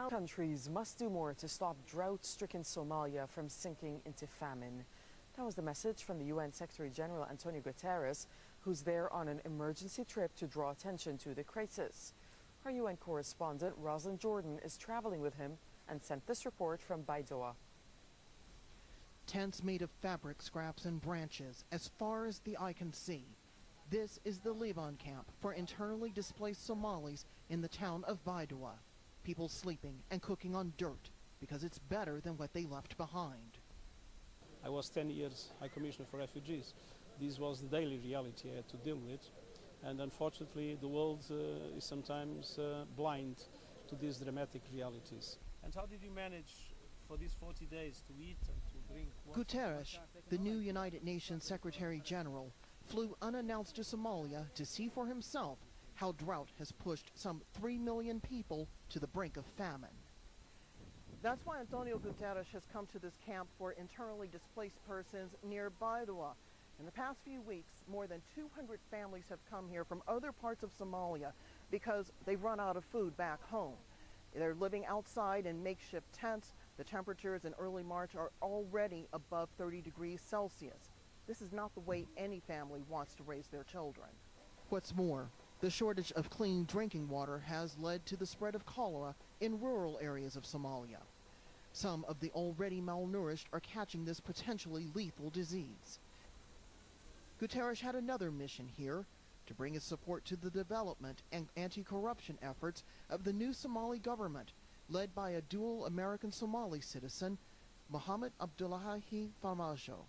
Countries must do more to stop drought-stricken Somalia from sinking into famine. That was the message from the UN Secretary General Antonio Guterres, who's there on an emergency trip to draw attention to the crisis. Our UN correspondent Rosalind Jordan is traveling with him and sent this report from Baidoa. Tents made of fabric scraps and branches as far as the eye can see. This is the Levan camp for internally displaced Somalis in the town of Baidoa. People sleeping and cooking on dirt because it's better than what they left behind. I was 10 years High Commissioner for Refugees. This was the daily reality I had to deal with. And unfortunately, the world is sometimes blind to these dramatic realities. And how did you manage for these 40 days to eat and to drink water? Guterres, the new United Nations Secretary General, flew unannounced to Somalia to see for himself how drought has pushed some 3 million people to the brink of famine. That's why Antonio Guterres has come to this camp for internally displaced persons near Baidoa. In the past few weeks, more than 200 families have come here from other parts of Somalia because they've run out of food back home. They're living outside in makeshift tents. The temperatures in early March are already above 30 degrees Celsius. This is not the way any family wants to raise their children. What's more, the shortage of clean drinking water has led to the spread of cholera in rural areas of Somalia. Some of the already malnourished are catching this potentially lethal disease. Guterres had another mission here, to bring his support to the development and anti-corruption efforts of the new Somali government, led by a dual American-Somali citizen, Mohammed Abdullahi Farmajo.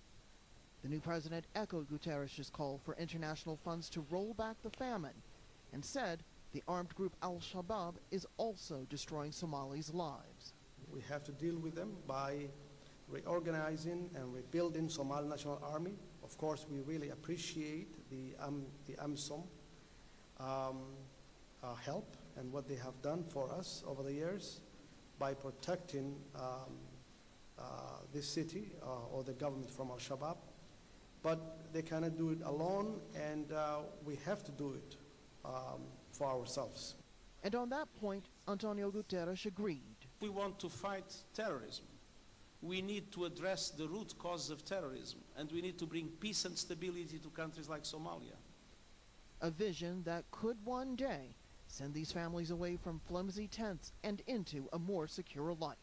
The new president echoed Guterres' call for international funds to roll back the famine, and said the armed group Al-Shabaab is also destroying Somalis' lives. We have to deal with them by reorganizing and rebuilding Somali National Army. Of course, we really appreciate the AMISOM help and what they have done for us over the years by protecting this city or the government from Al-Shabaab. But they cannot do it alone, and we have to do it for ourselves. And on that point, Antonio Guterres agreed. We want to fight terrorism. We need to address the root cause of terrorism, and we need to bring peace and stability to countries like Somalia. A vision that could one day send these families away from flimsy tents and into a more secure life.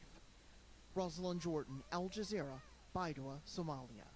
Rosalind Jordan, Al Jazeera, Baidoa, Somalia.